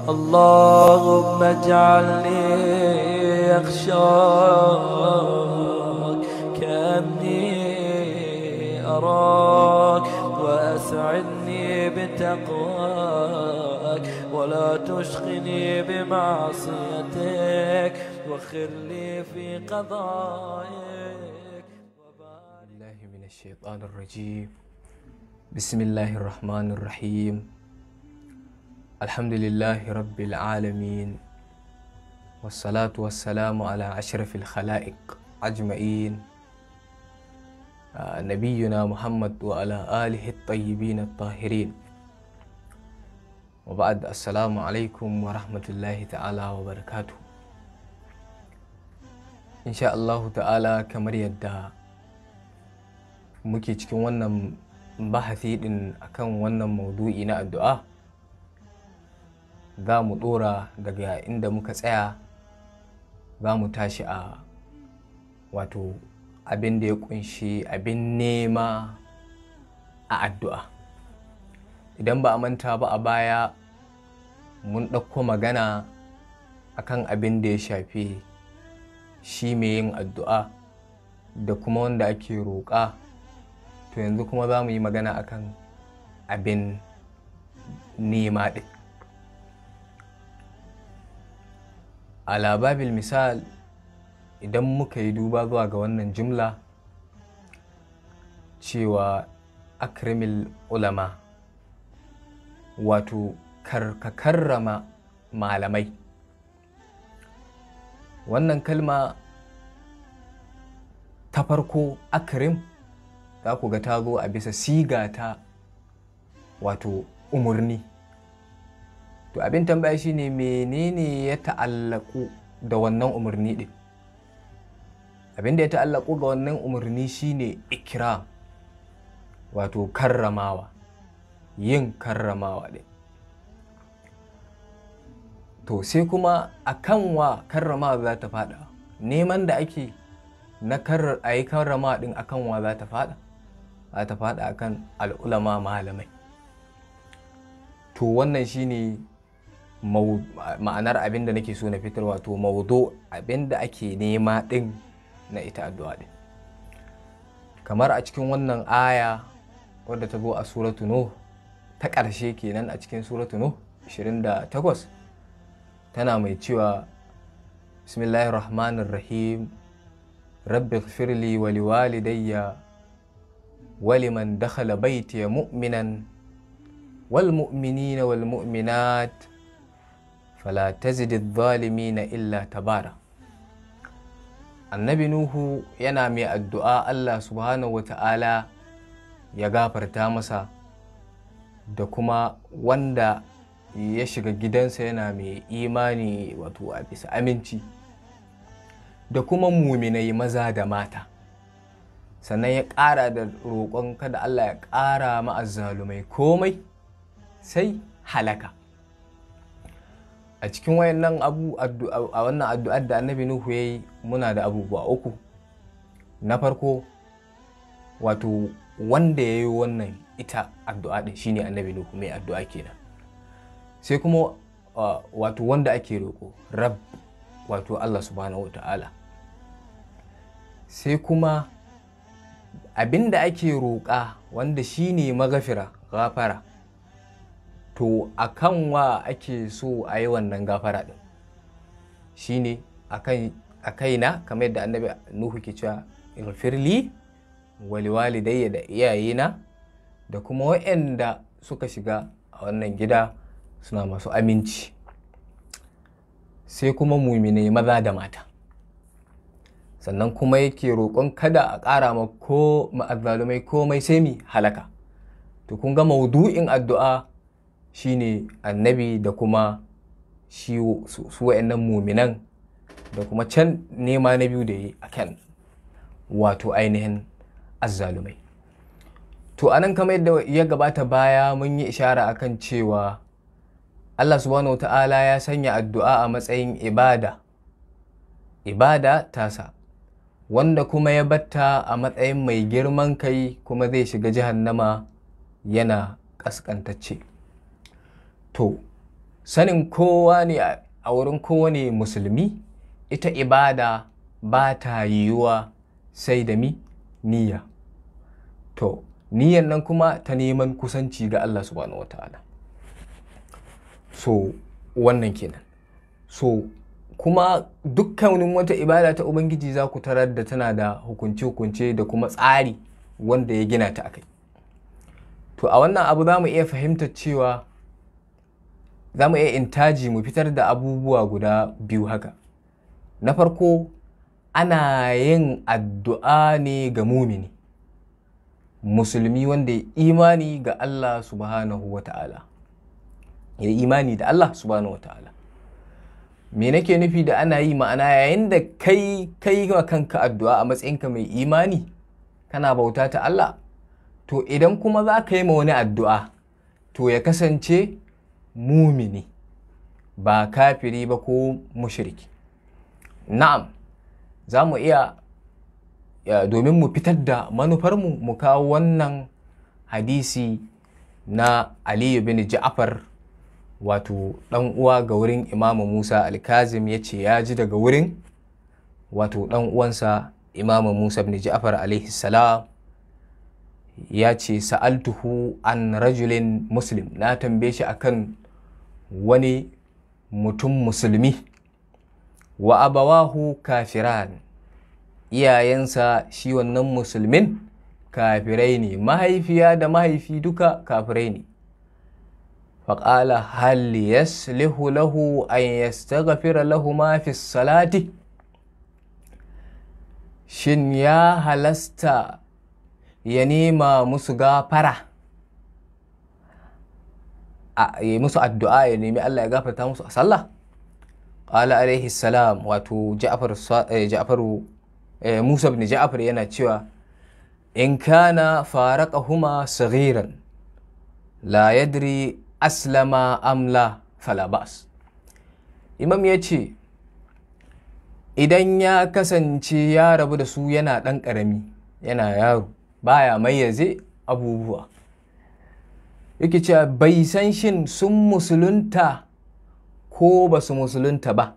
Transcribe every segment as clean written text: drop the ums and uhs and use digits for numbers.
اللهم اجعلني أخشاك كأني أراك، وأسعدني بتقواك ولا تشقني بمعصيتك، وخر لي في قضائك. بالله من الشيطان الرجيم. بسم الله الرحمن الرحيم. الحمد لله رب العالمين، والصلاة والسلام على أشرف الخلائق أجمعين، نبينا محمد وعلى آله الطيبين الطاهرين، وبعد. السلام عليكم ورحمة الله تعالى وبركاته. إن شاء الله تعالى kamar yadda muke cikin wannan bahasi din akan wannan maudu'i na addu'a, za mu dora daga inda muka tsaya. Za mu tashi a wato abin da ya kunshi abin nema a addu'a. Idan ba a manta ba, a baya mun ɗauko magana akan abin da ya shafi shi mai yin addu'a da kuma wanda ake roƙa. To yanzu kuma za mu yi magana akan abin nema ɗin. Ala babil misal, idan muka yi duba zuwa ga wannan jumla cewa akrimil ulama, wato ka karrama malamai. Wannan kalma ta farko akrim, za ku ga ta zo a bisa siga ta wato umurni. To abin tambaya shine menene ya ta'allaku da wannan umarni din? Abin da ya ta'allaku ga wannan umarni shine ikram, wato karramawa, yin karramawa din. To sai kuma akan wa karramawa za ta fada? Neman da ake na ayi karramawa din akan wa za ta fada? Za ta fada akan al'ulama, malamai. To wannan shine ma'anar abin da nake so na fitar, wato maudu abin da ake nema din na ita addu'a din. Kamar a cikin wannan aya wadda ta zo a suratu Nuh, ta ƙarshe kenan a cikin suratu Nuh 28, tana mai cewa bismillahir rahmanir rahim, rabbi ighfirli wa liwalidayya wa liman dakhala baytiya mu'minan wal mu'minina wal mu'minat fala tazidi adh-dhalimina illa tabara. Annabi Nuhu yana mai addu'a Allah subhanahu wa ta'ala ya gafarta masa da kuma wanda ya shiga gidansa yana mai imani, wato a bisa aminci, da kuma muminai maza da mata. Sannan ya ƙara da roƙon kada Allah ya ƙara ma azzalumai komai sai halaka. A cikin wayannan a wannan addu'ar da Annabi Nuhu yayi, muna da abubuwa uku. Na farko, wato wanda yayi wannan ita addu'a din shine Annabi Nuhu, mai addu'a kenan. Sai kuma wato wanda ake roƙo, Rabb, wato Allah subhanahu wata'ala. Sai kuma abinda ake roƙa wanda shine maghfira, gafara. To akan wa ake so a yi wannan gafara din? Shine a kaina, kamar yadda Annabi Nuhu ke cewa ighfirli wa liwalidayya, da iyayena da kuma waɗanda suka shiga a wannan gida suna masu aminci. Sai kuma muminai maza da mata. Sannan kuma yake roƙon kada a ƙara ma azzalumai komai sai mi halaka. To kun ga maudu'in addu'a shine annabi da kuma su wa'annan muminan, da kuma can nema na biyu da yi akan wato ainihin azzalumai. To anan kamar yadda ya gabata baya, mun yi ishara akan cewa Allah subhanahu wata'ala ya sanya addu'a a matsayin ibada tasa, wanda kuma ya batta a matsayin mai girman kai kuma zai shiga jahannama yana ƙasƙantacce. To sanin kowa ne a wurin kowane musulmi, ita ibada ba ta yiwuwa sai da niyya. To niyyan nan kuma ta neman kusanci ga Allah subhanahu wata'ala. So wannan kenan. So kuma dukkanin wata ibada ta Ubangiji za ku tarar da tana da hukunce-hukunce da kuma tsari wanda ya gina ta akai. To a wannan abu za mu iya fahimtar cewa za mu iya intaji mu fitar da abubuwa guda biyu haka. Na farko, ana yin addu'a ne ga mumini, musulmi wanda ya imani ga Allah subhanahu wa ta'ala. Ya imani da Allah subhanahu wa ta'ala. Me nake nufi da ana yi? Ma'ana yayin da kai wa kanka addu'a a matsayinka mai imani, kana bauta ta Allah, to idan kuma za ka yi ma wani addu'a, to ya kasance mumini, ba kafiri ba ko mushriki. Na'am, za mu iya domin mu fitar da manufarmu mu kawo wannan hadisi na Aliyu bin Ja'far, wato ɗan uwa ga wurin Imamu Musa al-Kazim, ya ce ya ji daga wurin wato ɗan uwansa Imamu Musa bin Ja'far alaihi salam, ya ce sa'altuhu an rajulin muslim, na tambaye shi akan wani mutum musulmi, wa abawahu kafiran, iyayensa shi wannan musulmin kafirai ne, mahaifiya da mahaifi duka kafirai ne. faƙala hal yaslihu lahu an yastaghfira lahuma fi salati, shin ya halasta ya nema musu gafara, ya musu addu'a, ya nemi Allah ya gafarta musu a sallah? Qala alaihi salam, wato Musa ibn Ja'far yana cewa, in kana faraqahuma saghiran la yadri aslama amla fala bas. Imam ya ce idan ya kasance ya rabu da su yana ɗan ƙarami, yana yaro, baya mayyaze abubuwa, yake cewa bai san shin sun musulunta ko ba su musulunta ba,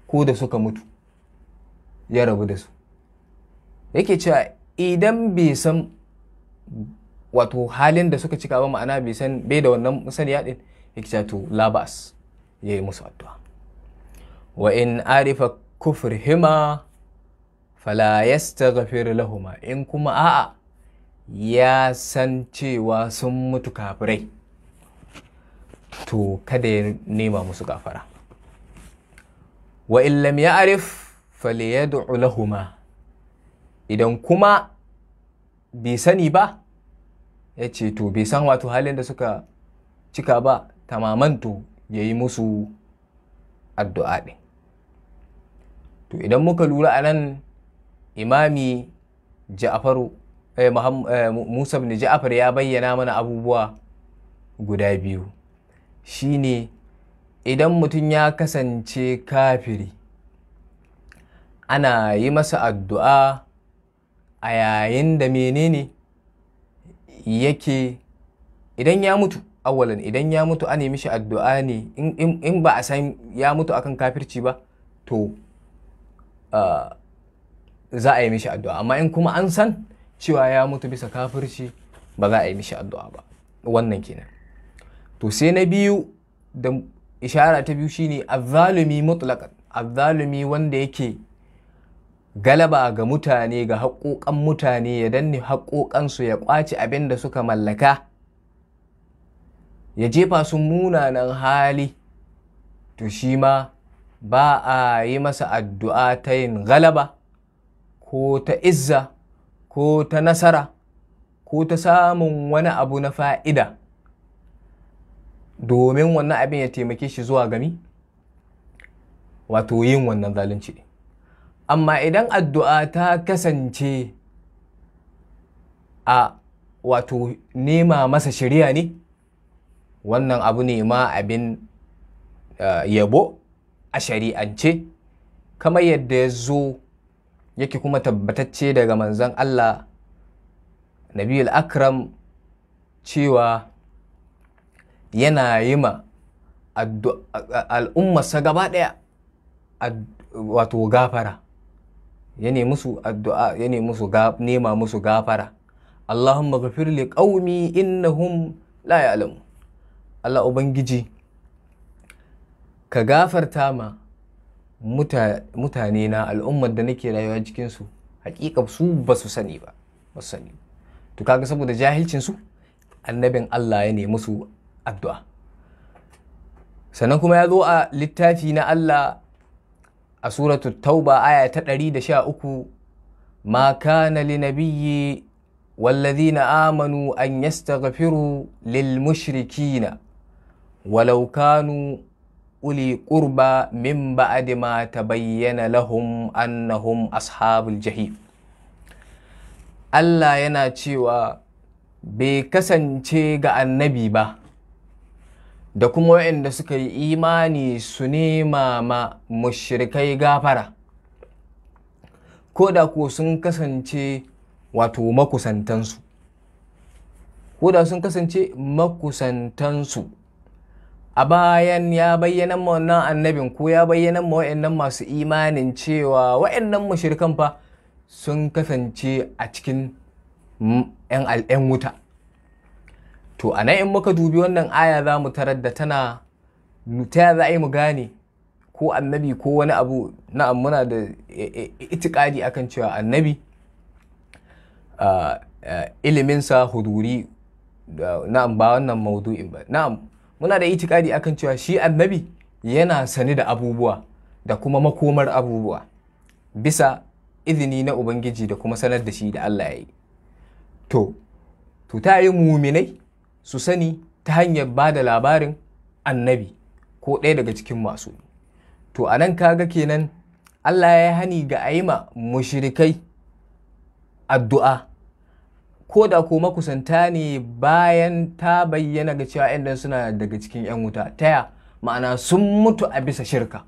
ko da suka mutu ya rabu da su. Yake cewa idan bai san wato halin da suka cika ba, ma'ana bai da wannan masaniya din, yake cewa to labas ya yi musu addu'a. Wa in arifa kufrihima fala yastaghfir lahuma, in kuma a'a ya san cewa sun mutu kafirai, to kada ya nema musu gafara. Wa in lam ya'rif falyad'u lahuma, idan kuma bai sani ba, ya ce to bai san wato halin da suka cika ba, tamamanto ya yi musu addu'a ɗin. To idan muka lura a nan, imami Musa bin Ja'far ya bayyana mana abubuwa guda biyu. Shine idan mutum ya kasance kafiri, ana yi masa addu'a a yayin da menene yake, idan ya mutu, awalan idan ya mutu an yi mishi addu'a ne, in ba a san ya mutu akan kafirci ba, to za a yi mishi addu'a. Amma in kuma an san cewa ya mutu bisa kafirci, ba za a yi mishi addu'a ba. Wannan kenan. To sai na biyu, da ishara ta biyu, shine azzalumi mutlaqan, azzalumi wanda yake galaba ga mutane, ga haƙoƙan mutane, ya danne haƙoƙansu, ya ƙwace abin da suka mallaka, ya jefa su munanan hali, to shi ma ba a yi masa addu'a ta yin galaba ko ta izza ko ta nasara ko ta samun wani abu na fa'ida, domin wannan abin ya taimake shi zuwa gami, wato yin wannan zalunci ne. Amma idan addu'a ta kasance a wato nema masa shari'a ne, wannan abu ne ma abin yabo a shari'ance, kamar yadda ya zo yake kuma tabbatacce daga manzon Allah Nabiyul Akram cewa yana yi ma al'ummarsa gaba ɗaya wato gafara, ya nemi musu addu'a, ya nemi musu nema musu gafara. Allahumma ghafir li qaumi innahum la ya'lamun. Allah ubangiji ka gafarta ma mutane na, al'ummar da nake rayuwa cikin su, hakika su ba su sani ba, to kaga saboda jahilcin su annabin Allah ya nemi musu addu'a. Sannan kuma ya zo a littafi na Allah a suratul tauba aya ta 113, ma kana linabiyyi wallazina amanu an yastaghfiru lil mushrikina walau kanu uli qurba min ba'di ma tabayyana lahum annahum ashabul jahim. Allah yana cewa bai kasance ga annabi ba da kuma waɗanda suka yi imani su nema ma mushrikai gafara, ko da ko sun kasance wato makusantansu, a bayan ya bayyana ma wannan annabin ko ya bayyana ma waɗannan masu imanin cewa waɗannan mushrikan fa sun kasance a cikin 'yan wuta. To a nan in muka dubi wannan aya za mu tarar da tana ta za a yi mu gane ko annabi ko wani abu. Na'am, muna da itikadi akan cewa annabi iliminsa huduri, na'am ba wannan maudu'in ba. Na'am, muna da itikadi akan cewa shi annabi yana sani da abubuwa da kuma makomar abubuwa bisa izini na Ubangiji da kuma sanar da shi da Allah ya yi. To ta yi muminai su sani ta hanyar ba da labarin annabi ko ɗaya daga cikin masu. To a nan kaga kenan Allah ya hani ga a yi ma mushrikai addu'a, ko da ko makusanta ne bayan ta bayyana ga cewa ‘yan suna daga cikin ‘yan wuta. Taya ma'ana sun mutu a bisa shirka,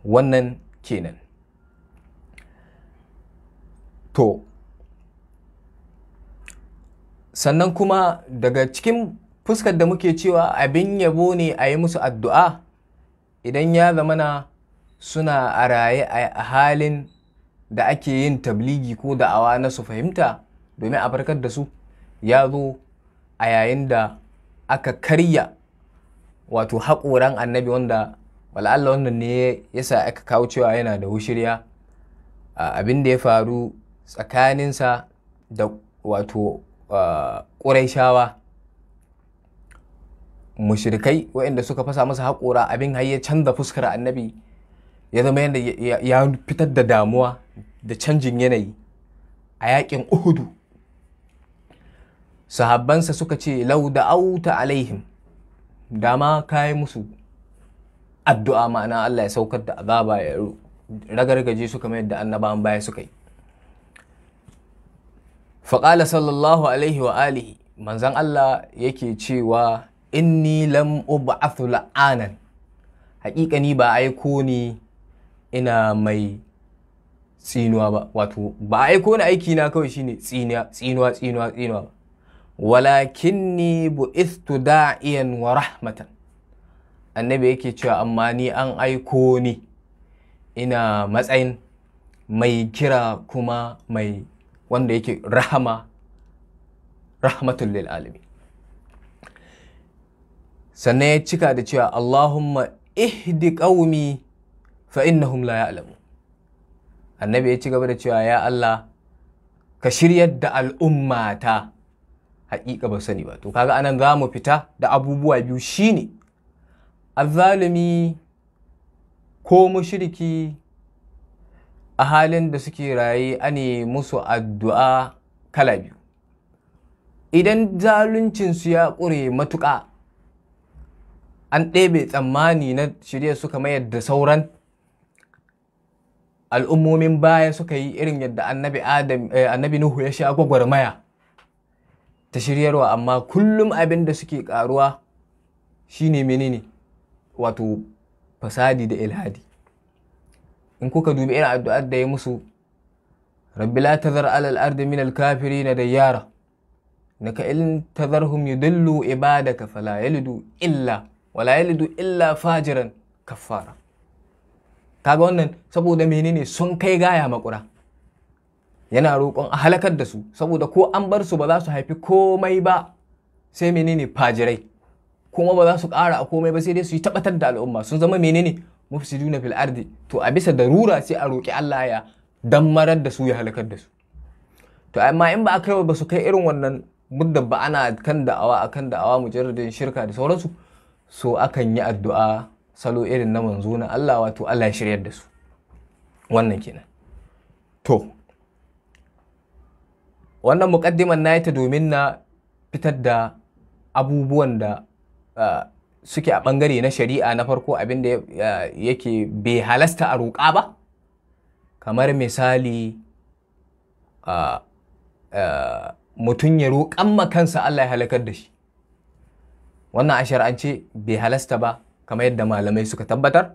wannan kenan. To sannan kuma daga cikin fuskar da muke cewa abin yabo ne a yi musu addu'a idan ya zamana suna a raye a halin da ake yin tabligi ko da'awa na su fahimta domin a farkar da su, ya zo a yayin da aka karya wato haƙoran annabi, wanda wala'alla wannan ne yasa aka kawo cewa yana da wushirya. Abin da ya faru tsakaninsa da wato ƙuraishawa mushrikai waɗanda suka fasa masa haƙora, abin har ya canza fuskar annabi, ya zama yadda ya fitar da damuwa da canjin yanayi a yaƙin Uhudu. Sahabbansa suka ce lau da auta alaihim, dama kayi musu addu'a, ma'ana Allah ya saukar da azaba ya ragargaje su kamar yadda annabawan baya suka yi. Faƙala sallallahu alaihi wa alihi, manzan Allah yake cewa inni lam ub'athu la'anan, haƙiƙa ni ba aiko ni ina mai tsinuwa ba, wato ba aiko ni aiki na kawai shine tsinuwa ba, walakinni bu'ithtu da'iyan wa rahmatan. Annabi yake cewa amma ni an aiko ni ina matsayin mai kira kuma mai wanda yake rahmatul lil alamin. Sannan ya cika da cewa Allahumma ihdi qaumi fa innahum la ya'lamun. Annabi ya ci gaba da cewa ya Allah ka shiryar da al'ummata, haƙiƙa ba sani ba. To kaga anan za mu fita da abubuwa biyu, shine azzalimi ko mushriki a halin da suke raye ane musu addu'a kala biyu. Idan zaluncinsu ya ƙure matuƙa, an ɗebe tsammani na shirya su kamar yadda sauran al'ummomin baya suka yi, irin yadda annabi Nuhu ya sha gwagwarmaya ta shiryarwa, amma kullum abin da suke ƙaruwa shine menene, wato fasadi da ilhadi. In kuka dubi irin addu'ar da ya musu, rabbi la tazar alal ardi min al kafirin dayyara naka in tadharhum yudillu ibadaka fala yalidu illa fajiran kaffara. Kaga wannan saboda menene sun kai gaya makura, yana roƙon a halakar da su saboda ko an bar su ba za su haifi komai ba sai menene fajirai, kuma ba za su ƙara a komai ba sai dai su yi tabbatar da al'umma sun zama menene mufsiduna fil ardi. To a bisa darura sai a roƙi Allah ya dammarar da su ya halakar da su. To amma in ba a kai ba su kai irin wannan muddin ba ana kan da'awa mujarradin shirka da sauransu, so akan yi addu'a salo irin na manzo na Allah, wato Allah ya shiryar da su. Wannan kenan. To wannan muqaddiman na yi ta domin na fitar da abubuwan da suke a ɓangare na shari'a. Na farko abin da yake bai halasta a roƙa ba, kamar misali mutum ya roƙan makansa Allah ya halakar da shi. Wannan a shar'ance bai halasta ba kamar yadda malamai suka tabbatar.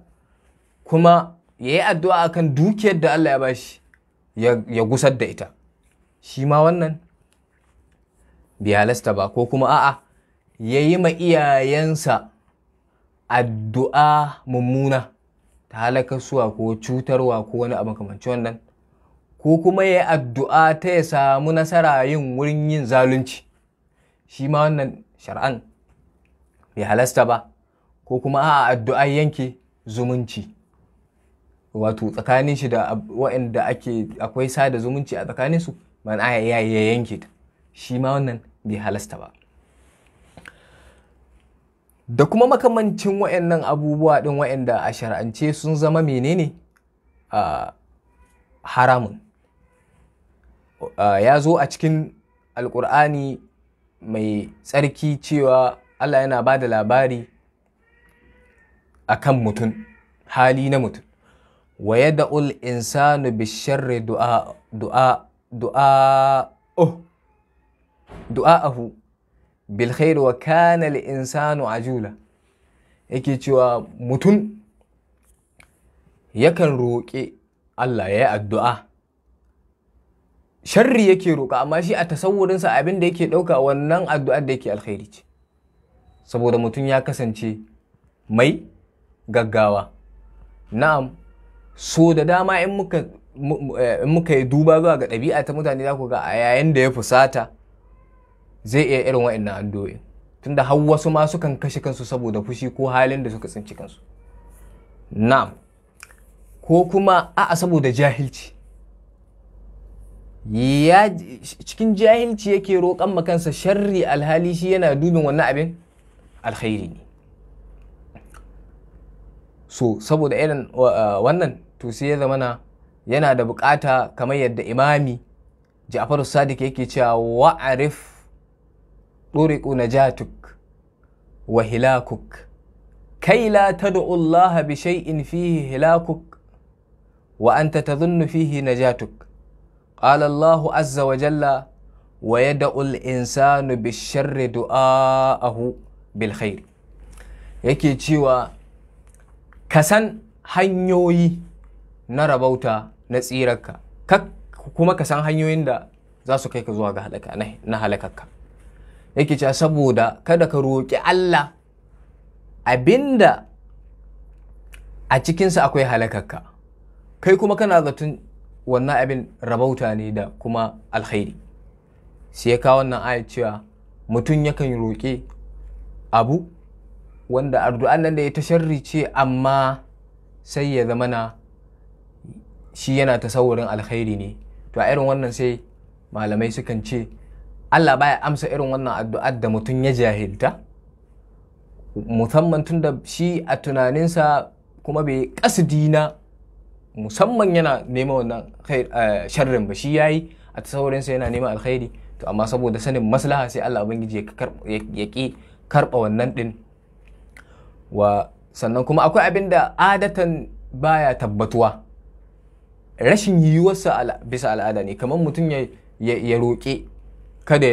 Kuma ya yi addu'a akan dukiyar da Allah ya bashi ya gusar da ita, shi ma wannan bai halasta ba. Ko kuma a'a ya yi ma iyayensa addu'a mummuna ta halakarsuwa ko cutarwa ko wani abu makamanci wannan, ko kuma ya yi addu'a ta ya samu nasara wurin yin zalunci, shi ma wannan shar'an bai halasta ba. Ko kuma a addu'a yanke zumunci, wato tsakanin shi da waɗanda akwai sada zumunci a tsakaninsu, ma'ana ya yanke ta, shi ma wannan bai halasta ba. Da kuma makamancin waɗannan abubuwa ɗin waɗanda a shar'ance sun zama menene haramun. Ya zo a cikin alƙur'ani mai tsarki cewa Allah yana ba da labari a kan mutum, hali na mutum. Wa yada'ul insanu bisharri du'a'ahu bil khair wa kana al insanu ajula. Yake cewa mutum yakan roƙe Allah ya yi addu'a, sharri yake roƙa, amma shi a tasawurinsa abin da yake ɗauka wannan addu'ar da yake alkhairi ce, saboda mutum ya kasance mai gaggawa. Na'am, so da dama in muka yi duba zuwa ga ɗabi'a ta mutane, za ku ga a yayin da ya fusata zai iya irin wa'annan addu'o'in, tunda har wasu ma sukan kashe kansu saboda fushi ko halin da suka tsinci kansu. Na'am, ko kuma a'a saboda jahilci, cikin jahilci yake roƙan makansa sharri, alhali shi yana dubin wannan abin alkhairi ne. So saboda irin wannan, to sai ya zamana yana da bukata, kamar yadda imami Ja'far Sadiq yake cewa wa'arif ɗuriƙu najatuk wa hilakuk kai la tad'u Allah bi shay'in fihi hilakuk wa anta tadhunnu fihi najatuk. Qala Allah azza wa jalla wa yad'u al-insanu bish-sharri du'aahu bil khair. Yake cewa ka san hanyoyi na rabauta na tsirarka, kuma ka san hanyoyin da za su kai ka zuwa ga na halakarka. Yake cewa saboda kada ka roƙi Allah abinda a cikinsa akwai halakarka, kai kuma kana zaton wannan abin rabauta ne da kuma alkhairi. Sai ya kawo wannan ayat cewa mutum yakan roƙe abu wanda addu'an nan da ya ta sharri ce, amma sai ya zama na shi yana tasawurin alkhairi ne. To a irin wannan sai malamai sukan ce Allah baya amsa irin wannan addu'ar da mutum ya jahilta, musamman tun da shi a tunaninsa kuma bai kasdi na musamman yana neman wannan sharrin ba, shi yayi a tasawurinsa yana neman alkhairi. To amma saboda sanin maslaha sai Allah ubangiji ya ki karɓa wannan din. Sannan kuma akwai abin da adatan baya tabbatuwa, rashin yiwuwarsa bisa al'ada ne, kamar mutum ya roƙe kada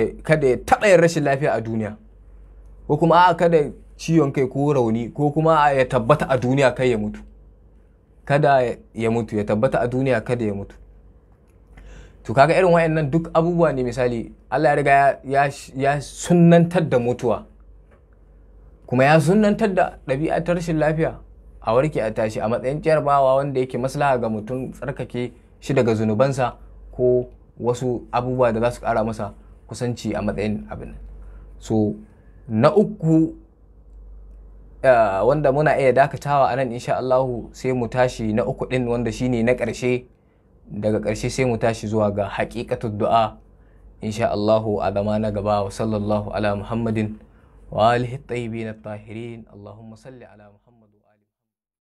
ya taɓa yin rashin lafiya a duniya, ko kuma kada ciwon kai ko rauni, ko kuma ya tabbata a duniya kai ya mutu, kada ya mutu, ya tabbata a duniya kada ya mutu. to kaga irin wayannan duk abubuwa ne. Misali Allah ya riga ya sunnantar da mutuwa, kuma ya sunnantar da ɗabi'a ta rashin lafiya, a warke a tashi a matsayin jarabawa wanda yake maslaha ga mutum, tsarkake shi daga zunubansa ko wasu abubuwa da za su ƙara masa kusanci a matsayin abin. So na uku wanda muna iya dakatawa a nan insha Allahu, sai mu tashi na uku ɗin wanda shine na ƙarshe. Daga ƙarshe sai mu tashi zuwa ga haƙiƙatul du'a insha Allahu a zama na gaba. Wa sallallahu ala Muhammadin wa alihi at-tayyibin at-tahirin. Allahumma salli ala Muhammad.